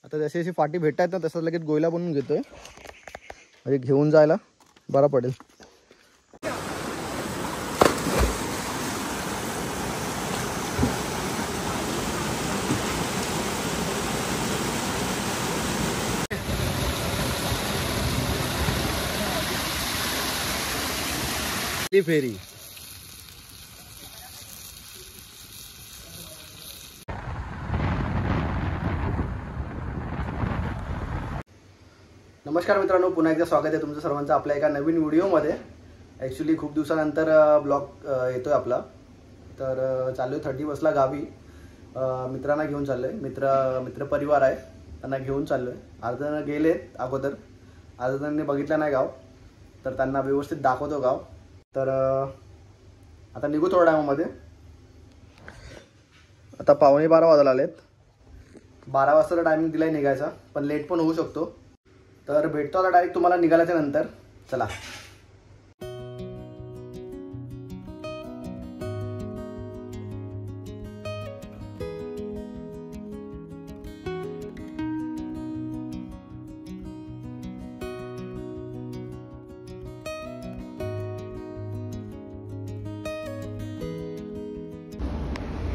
आता जशी जशी फाटी भेटतात ना तसं लगेच गोयला बनवून घेतोय म्हणजे घेऊन जायला बरा पडेल. फेरी नमस्कार मित्रांनो, पुन्हा एकदा स्वागत आहे तुमचं सर्वांचं आपल्या एका नवीन व्हिडिओमध्ये. ॲक्च्युली खूप दिवसानंतर ब्लॉग येतोय आपला. तर चाललोय 31ला गावी. मित्रांना घेऊन चाललोय. मित्र परिवार आहे, त्यांना घेऊन चाललोय. अर्धा जण गेलेत अगोदर, अर्धा जणांनी बघितलं नाही गाव, तर त्यांना व्यवस्थित दाखवतो गाव. तर आता निघू थोड्या टायमामध्ये. आता 11:15 वाजायला आलेत. 12 वाजता टायमिंग दिलाय निघायचा, पण लेट पण होऊ शकतो. तर भेटतो आता डायरेक्ट तुम्हाला निघाल्याच्या नंतर. चला.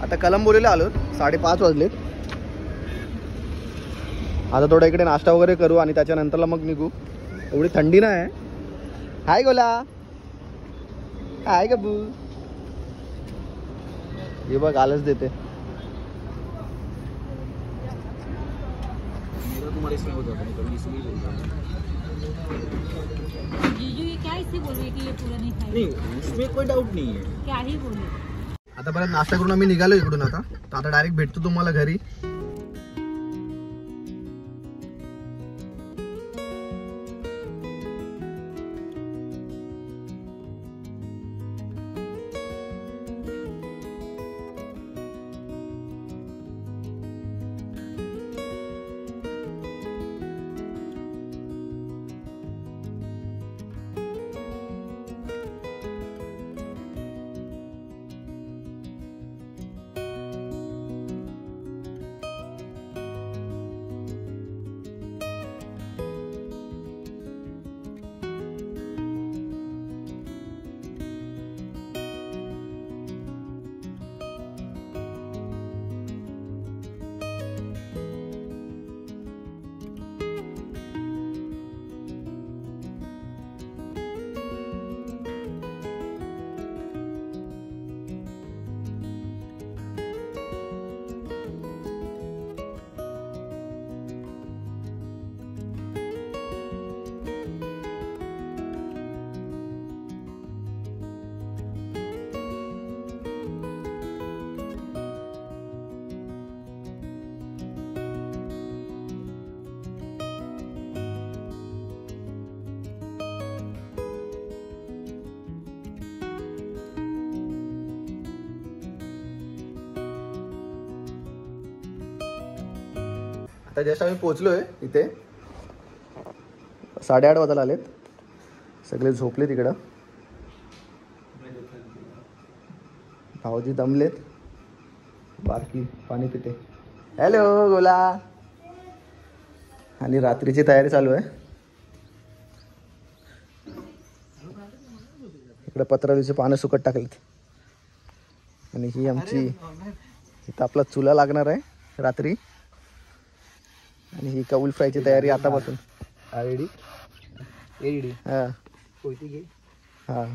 आता कलंबोलीला आलो. 5:30 वाजलेत. आता थोडा इकडे नाश्ता वगैरे करू आणि त्याच्यानंतरला मग निघू. एवढी थंडी नाही आहे. हाय गोला, हाय गबू. हे बघ आलच देते. कोई डाउट नहीं है, क्या ही बोले. आता परत नाश्ता करून आम्ही निघालो इकडून. आता डायरेक्ट भेटतो तुम्हाला घरी. आता जस्ट आम्ही पोहोचलोय इथे. 8:30 वाजायला आलेत. सगळे झोपले तिकडं. भाऊजी दमलेत. बारकी पाणी पिते. हॅलो गोला. आणि रात्रीची तयारी चालू आहे. इकडे पत्रावलीचे पानं सुकट टाकलेत. आणि ही आमची इथं आपला चुला लागणार आहे रात्री. आणि ही कौल फ्रायची तयारी आतापासून. Ready ready. हां कोयती घे. हां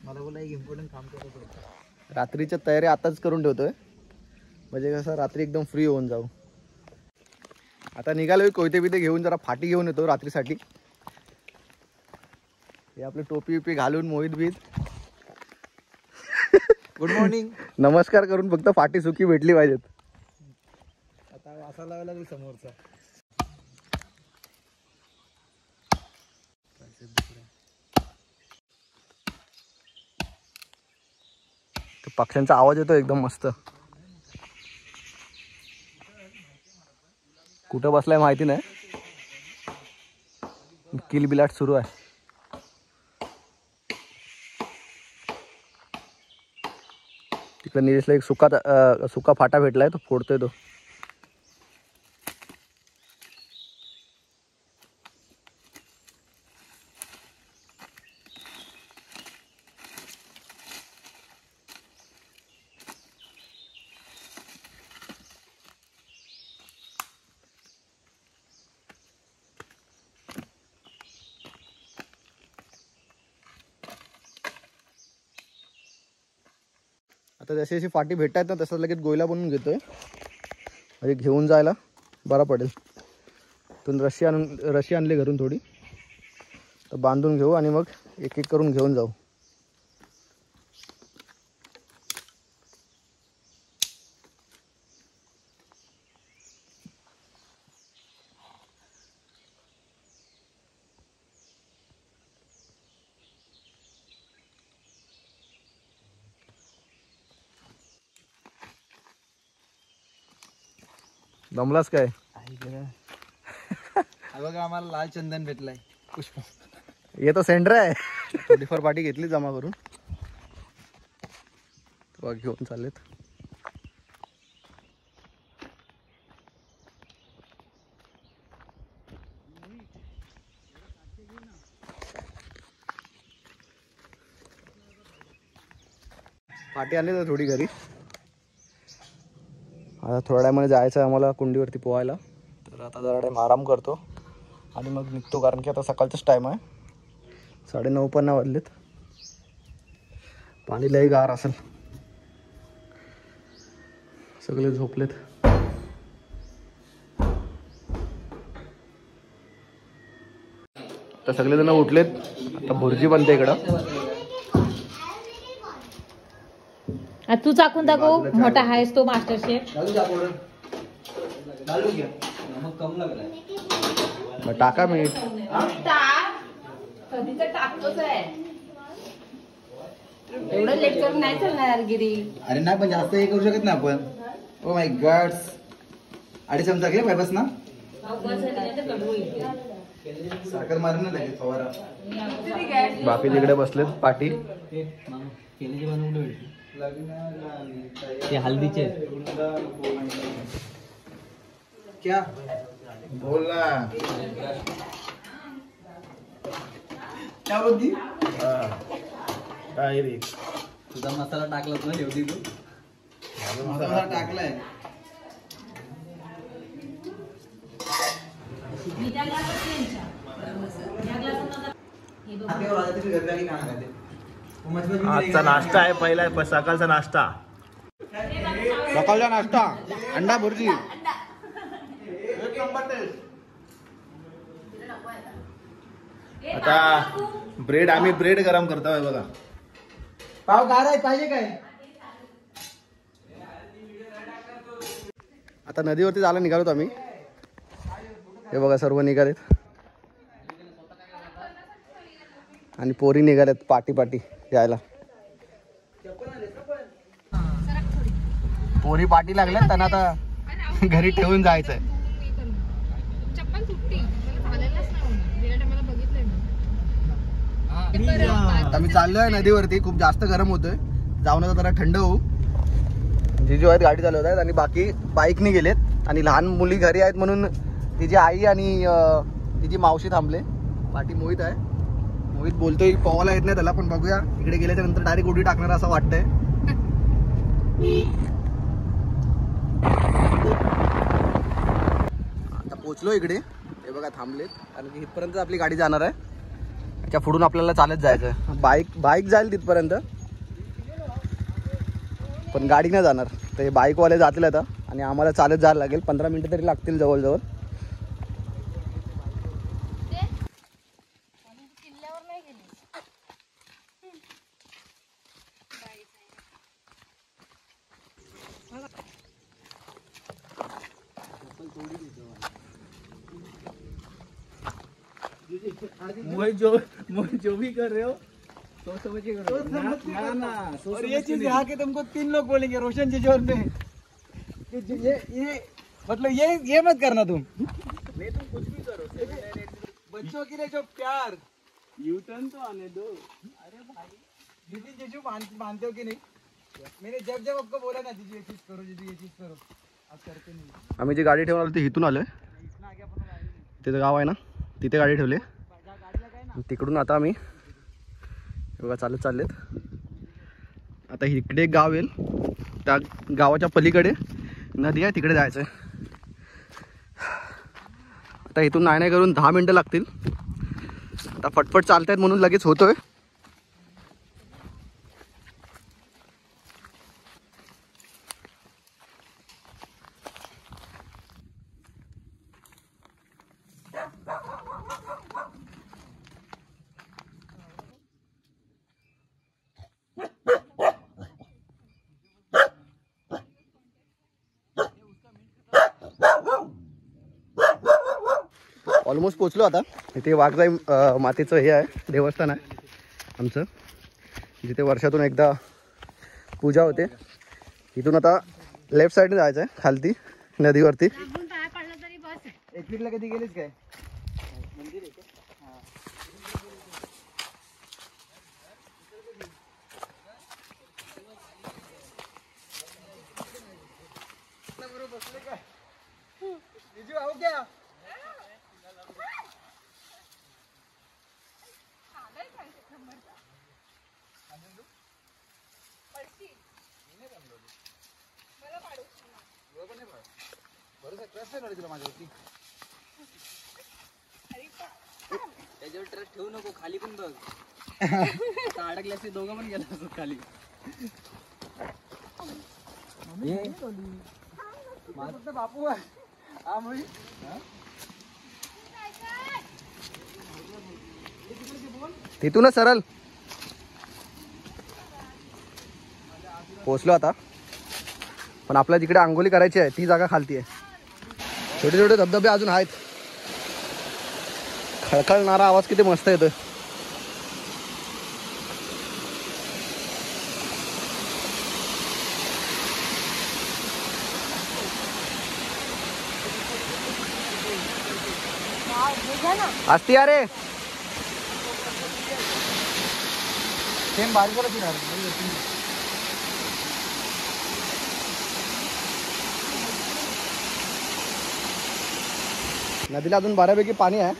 मला बोला एक इम्पॉर्टंट काम करत होतं. रात्रीच्या तयारी आताच करून ठेवतोय म्हणजे कसं रात्री एकदम फ्री होऊन जाऊ. आता निघालोय कोयते बिते घेऊन. जरा फाटी घेऊन येतो रात्रीसाठी. हे आपली टोपी बिपी घालून मोहित बीत. Good morning. नमस्कार करून फक्त फाटी सुकी भेटली पाहिजेत. असा लावायला लागेल समोरचा. पक्ष्यांचा आवाज येतो एकदम मस्त. कुठं बसलाय माहिती नाही. किलबिलाट सुरू आहे. तिकडे निलेशला एक सुका फाटा भेटलाय, तो फोडतोय तो. आता जशी जशी फाटी भेटतात ना तसं लगेच गोयला बनवून घेतोय, म्हणजे घेऊन जायला बरा पडेल. तून रशी आणली घरून थोडी, तर बांधून घेऊ आणि मग एक एक करून घेऊन जाऊ. दमलास काय? बघा आम्हाला लाल चंदन भेटलाय पुष्प. ये तो सेंटर आहे. थोडीफार पाठी घेतली जमा करून तेव्हा घेऊन चाललेत. पाठी आणली तर थोडी घरी. आता थोड्या टायमाने जायचं आहे आम्हाला कुंडीवरती पोहायला. तर आता जरा टाईम आराम करतो आणि मग निघतो, कारण की आता सकाळचाच टाईम आहे. 9:30 पण वाजलेत. पाणी लई गार असेल, सगळे झोपलेत. तर सगळेजण उठलेत. आता भुर्जी बनते इकडं. तू चाकून दाखव, मोठा आहेस तो मास्टर शेफ. टाका मीठ. कधी तर टाकतोच आहे. एवढं लेट करून नाही चालणार गिरी. अरे नाही, पण जास्त हे करू शकत ना आपण. ओ माय गॉड, 2.5 चमचा घे पाहिजे बस ना. साखर मारून ना लगेच फवारा. बाकी तिकडे बसलेत पाठी. ते हल्दीचे क्या बोल ना, क्या बोलती. तुझा मसाला टाकलाच ना शेवटी. तू मसाला टाकलाय. आजचा नाश्ता आहे, पहिला सकाळचा नाश्ता. सकाळचा नाश्ता अंडा भुर्जी. आता ब्रेड, आम्ही ब्रेड गरम करतोय बघा. पाव गार आहे पाहिजे काय. आता नदीवरती जायला निघालोत आम्ही. हे बघा सर्व निघालेत आणि पोरी निघाल्यात पाटी पाटी यायला. पोरी पाटी लागल्यात, त्यांना आता घरी ठेवून जायचंय. आता मी चाललोय नदीवरती. खूप जास्त गरम होतोय. जाऊन आता जरा थंड होऊ. जिजू आहेत गाडी चालवत आहेत आणि बाकी बाईकनी गेलेत. आणि लहान मुली घरी आहेत म्हणून तिची आई आणि तिची मावशी थांबले. पाठी मोहित आहे. मोहित बोलतोय पोहायला येत नाही त्याला, पण बघूया इकडे गेल्याच्या नंतर डायरेक्ट उडी टाकणार असं वाटतंय. आता पोचलो इकडे. हे बघा थांबलेत, कारण की इथपर्यंत आपली गाडी जाणार आहे. त्याच्या पुढून आपल्याला चालत जायचं. बाईक जाईल तिथपर्यंत, पण गाडी नाही जाणार. तर हे बाईकवाले जातील आता आणि आम्हाला चालत जायला लागेल. 15 मिनिटं तरी लागतील जवळजवळ. जो भी कर रहे हो तो समझ के करो ना. और ये चीज यहाँ के तुमको 3 लोग बोलेंगे रोशन जी जोर में. ये मतलब ये मत करना तुम. नहीं तुम कुछ भी करो. बच्चों के लिए जो प्यार, यू टर्न तो आने दो. अरे भाई दीदी जीजू मानते हो कि नहीं. मैंने जब आपको बोला ना जीजू ये चीज करो, जीजू ये चीज करो, आप करते नहीं. आम्ही जी गाडी ठेवून आलो ती इथून आलोय. तिथं गाव आहे ना, तिथे गाडी ठेवली. तिकडून आता आम्ही बघा चाललेत. आता इकडे एक गाव येईल, त्या गावाच्या पलीकडे नदी आहे, तिकडे जायचं आहे. आता इथून नाही करून 10 मिनटं लागतील. आता फटफट चालतायत म्हणून लगेच होतोय. ऑलमोस्ट पोचलो आता. इथे वाघजाई मातेचं हे आहे, देवस्थान आहे आमचं, जिथे वर्षातून एकदा पूजा होते. इथून आता लेफ्ट साईडने जायचं आहे खालती नदीवरती. एकवीरला कधी गेलीस काय? मंदिर आहे का? बरोबर बसले काय? बिजू आहो क्या? त्याच्यावर ट्रस्ट ठेवू नको, खाली पण बघ. अडकल्यास दोघं पण गेला असत खाली. बापू तिथूनच सरळ पोचलो आता. पण आपल्या जिकडे आंघोळी करायची आहे ती जागा खालती आहे. छोटे छोटे धबधबे अजून आहेत. खळखळणारा आवाज किती मस्त येतोय. असती अरे सेम बारीक फिरणार. नदीला अजून बऱ्यापैकी पाणी आहे.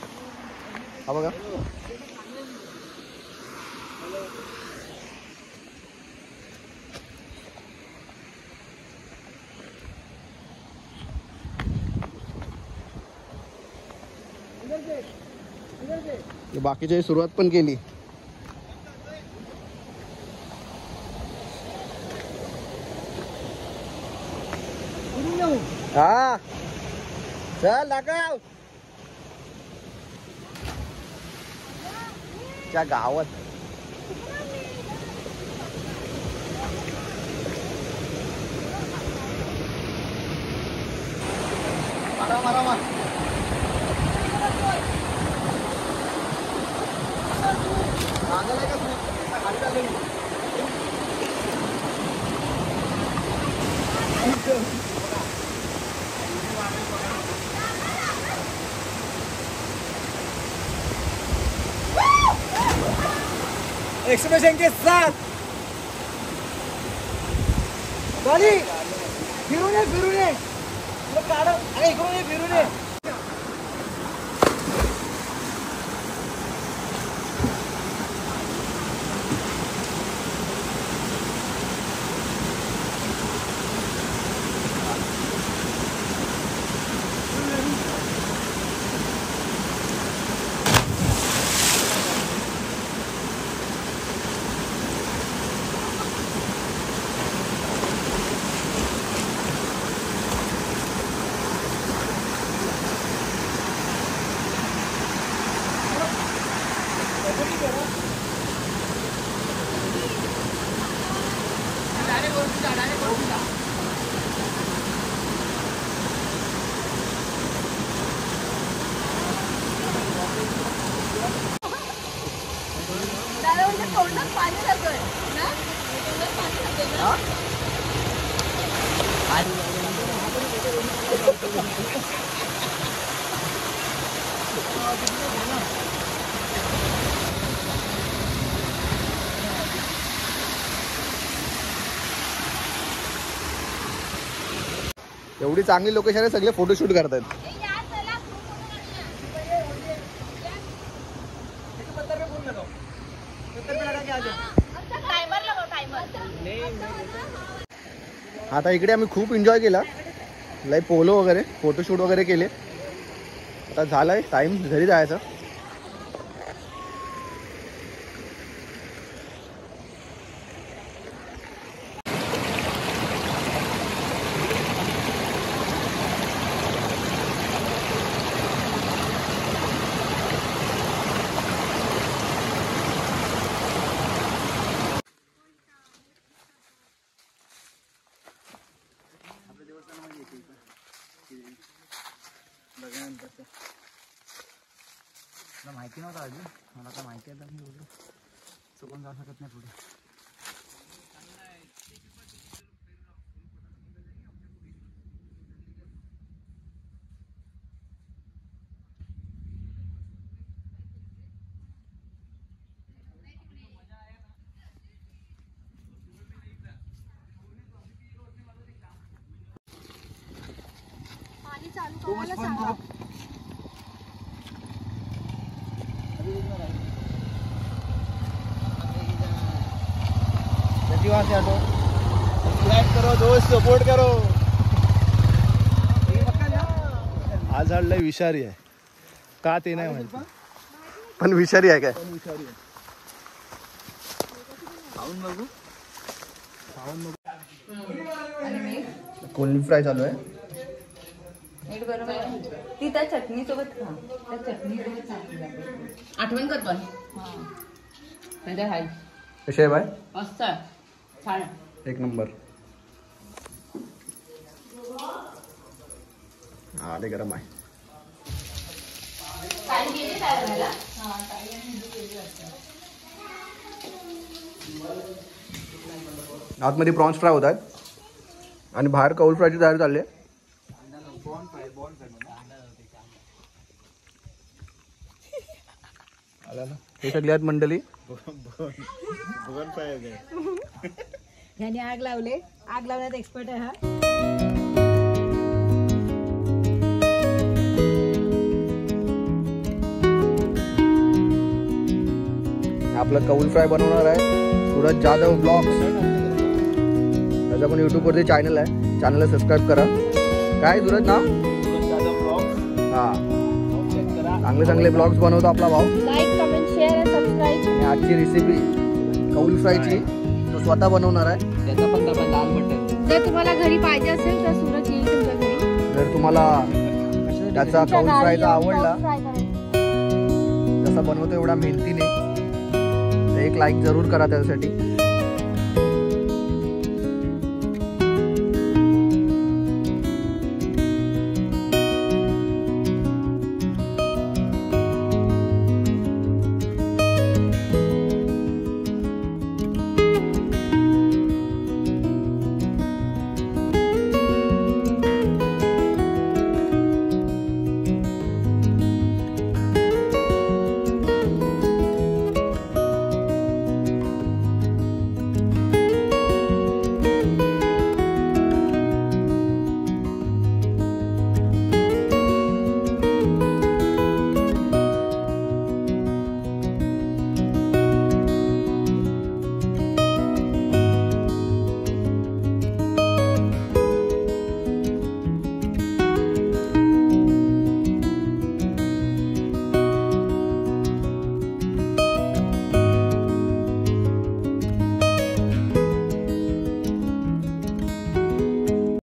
हा बघा. बाकीची सुरुवात पण केली. हा चल लागाव त्या गावात. मारा मारा मार. एक्सप्रेशन के साथ गाडी फिरून ये इकडून ये फिरून ये. एवढी चांगली लोकेशन आहे, सगळे फोटोशूट करतात. आता इकडे आम्ही खूप एन्जॉय केला. लय पोलो वगैरे फोटोशूट वगैरे केले. आता झालंय टाइम घरी जायचं. मला माहिती नव्हतं अजून, मला आता माहिती आहे तर मी बोललो चुकून जाऊ शकत नाही पुढे. सब्सक्राइब करो दोस्त, सपोर्ट करो. हा झाड लय विषारी आहे का ते नाही माहिती. पण विषारी आहे काय? खाऊन बघू. कोलमी फ्राय चालू आहे. मीठ बरोबर आहे. ती त्या चटणी सोबत खा. त्या चटणी सोबत चांगली लागते. आठवण कर पण. म्हणजे हाय कशी आहे बाय? मस्त आहे. छान. एक नंबर. हा ते गरम आहे. आतमध्ये प्रॉन्स फ्राय होत आहेत आणि बाहेर कौल फ्रायची तयारी चालली आहे. हे सगळे आहेत मंडळी. ह्याने आग लावले. आग लावण्यात एक्सपर्ट आहे हा. आपलं कौल फ्राय बनवणार आहे सूरज जाधव ब्लॉग्स. त्याचा पण युट्यूब वरती चॅनल आहे. चॅनलला सबस्क्राईब करा. काय सूरज नाव? हा, चांगले चांगले ब्लॉग्स बनवतो आपला भाऊ. लाईक, कमेंट, शेअर आणि सबस्क्राईब. आणि आजची रेसिपी कौल फ्रायची तो स्वतः बनवणार आहे. त्याचा पण आपण लाल बटन. जर तुम्हाला घरी पाहिजे असेल तर सूरज येईल तुमच्या घरी. जर तुम्हाला त्याचा कौल फ्रायचा आवडला, जसा बनवतो एवढा मेहनतीने, तर एक लाईक जरूर करा त्यासाठी.